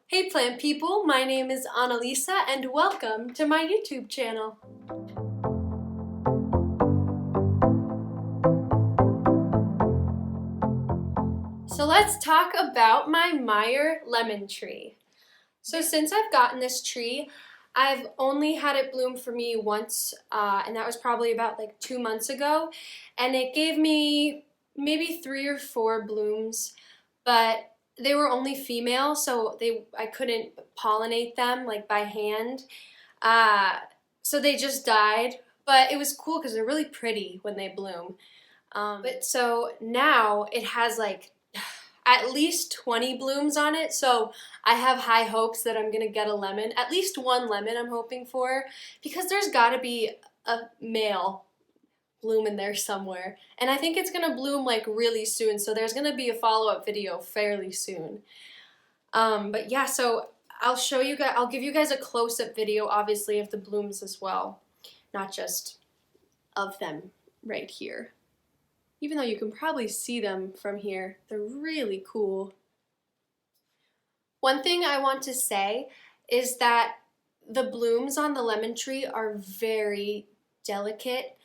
Hey plant people, my name is Annalisa and welcome to my YouTube channel. So let's talk about my MEYER lemon tree. So since I've gotten this tree, I've only had it bloom for me once, and that was probably about like 2 months ago, and it gave me maybe 3 or 4 blooms, but they were only female, so I couldn't pollinate them like by hand, so they just died. But it was cool because they're really pretty when they bloom. But so now it has like at least 20 blooms on it, so I have high hopes that I'm gonna get a lemon, at least one lemon I'm hoping for, because there's gotta be a male bloom in there somewhere. And I think it's gonna bloom like really soon, so there's gonna be a follow-up video fairly soon. But yeah, so I'll give you guys a close-up video, obviously, of the blooms as well, not just of them right here. Even though you can probably see them from here, they're really cool. One thing I want to say is that the blooms on the lemon tree are very delicate.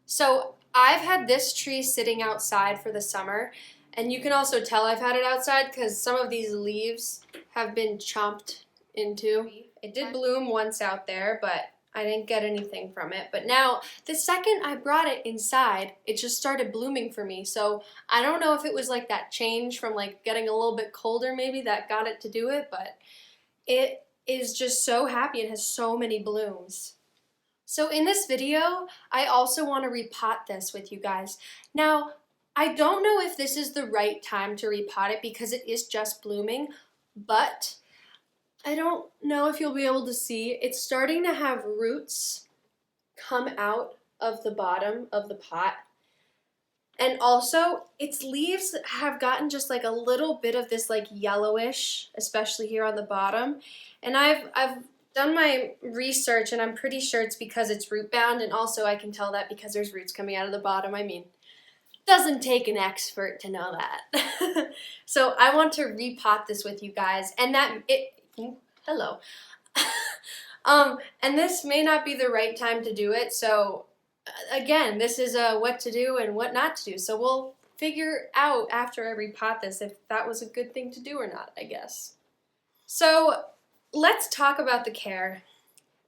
So I've had this tree sitting outside for the summer, and you can also tell I've had it outside because some of these leaves have been chomped into. It did bloom once out there, but I didn't get anything from it. But now, the second I brought it inside, it just started blooming for me. So I don't know if it was like that change from like getting a little bit colder maybe that got it to do it, but it is just so happy and has so many blooms. So in this video, I also want to repot this with you guys. Now, I don't know if this is the right time to repot it because it is just blooming, but I don't know if you'll be able to see. It's starting to have roots come out of the bottom of the pot. And also, its leaves have gotten just like a little bit of this like yellowish, especially here on the bottom. And I've done my research and I'm pretty sure it's because it's root bound, and also I can tell that because there's roots coming out of the bottom. I mean, doesn't take an expert to know that. So I want to repot this with you guys, and hello. And this may not be the right time to do it, so again, this is what to do and what not to do. So we'll figure out after I repot this if that was a good thing to do or not, I guess. So let's talk about the care.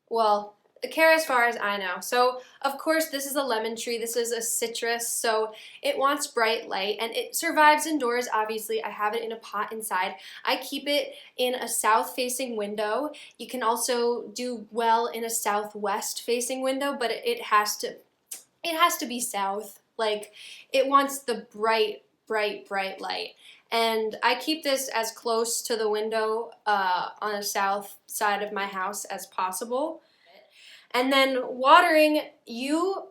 Well, the care as far as I know. So of course this is a lemon tree, this is a citrus, so it wants bright light and it survives indoors. Obviously I have it in a pot inside. I keep it in a south facing window. You can also do well in a southwest facing window, but it has to be south. Like, it wants the bright light. And I keep this as close to the window on the south side of my house as possible. And then watering, you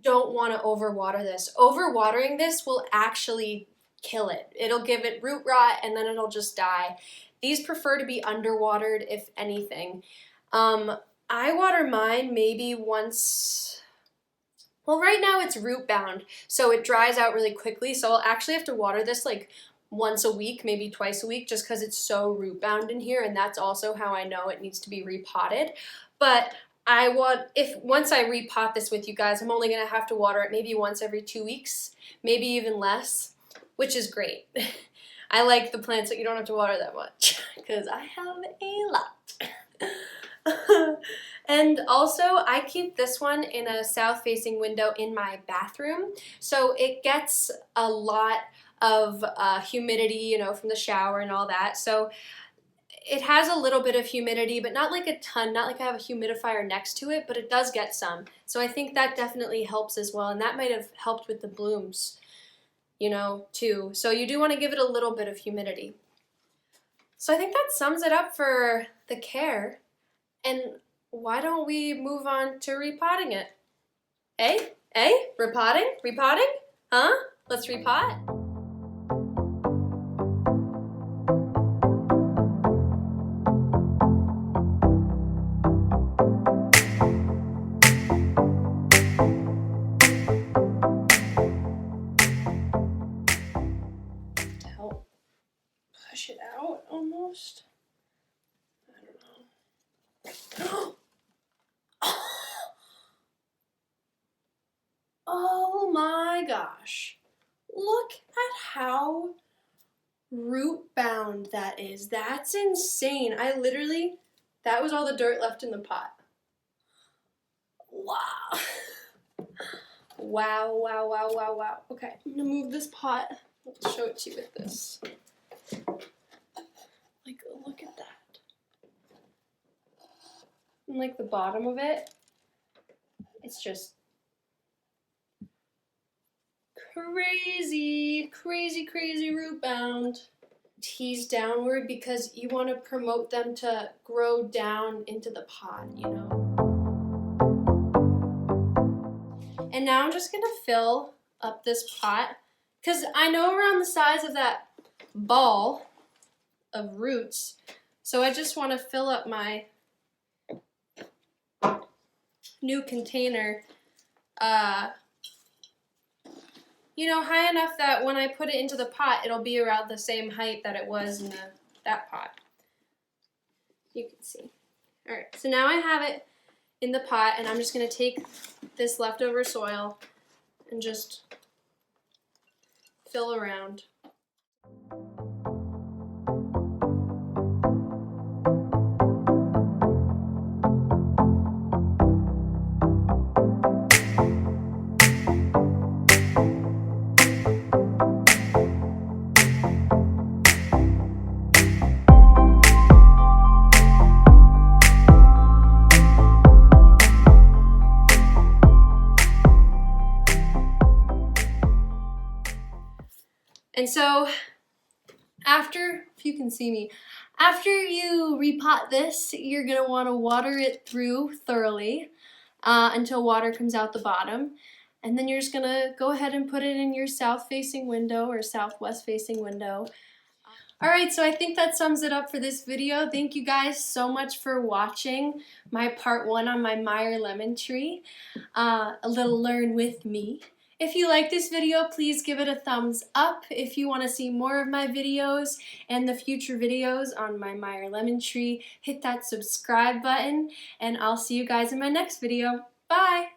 don't want to overwater this. Overwatering this will actually kill it. It'll give it root rot and then it'll just die. These prefer to be underwatered, if anything. I water mine maybe once. Well, right now it's root bound, so it dries out really quickly. So I'll actually have to water this like once a week, maybe twice a week, just because it's so root bound in here, and that's also how I know it needs to be repotted. But once I repot this with you guys, I'm only gonna have to water it maybe once every 2 weeks, maybe even less, which is great. I like the plants that you don't have to water that much, because I have a lot. And also, I keep this one in a south-facing window in my bathroom, so it gets a lot of humidity, you know, from the shower and all that. So it has a little bit of humidity, but not like a ton, not like I have a humidifier next to it, but it does get some. So I think that definitely helps as well, and that might have helped with the blooms, you know, too. So you do want to give it a little bit of humidity. So I think that sums it up for the care. And why don't we move on to repotting it? Repotting? Repotting? Huh? Let's repot? To help push it out almost. gosh. Look at how root bound that is. That's insane. That was all the dirt left in the pot. Wow. Wow, wow, wow, wow, wow. Okay, I'm gonna move this pot. I'll show it to you with this. Like, look at that. And like the bottom of it, it's just crazy, crazy, crazy root bound. Tease downward because you want to promote them to grow down into the pot, you know. And now I'm just gonna fill up this pot because I know around the size of that ball of roots, so I just want to fill up my new container you know, high enough that when I put it into the pot, it'll be around the same height that it was in that pot. You can see. All right, so now I have it in the pot, and I'm just gonna take this leftover soil and just fill around. And so after, if you can see me, after you repot this, you're gonna wanna water it through thoroughly until water comes out the bottom. And then you're just gonna go ahead and put it in your south-facing window or southwest-facing window. Alright, so I think that sums it up for this video. Thank you guys so much for watching my part 1 on my Meyer lemon tree. A little learn with me. If you like this video, please give it a thumbs up. If you want to see more of my videos and the future videos on my Meyer lemon tree, hit that subscribe button, and I'll see you guys in my next video. Bye!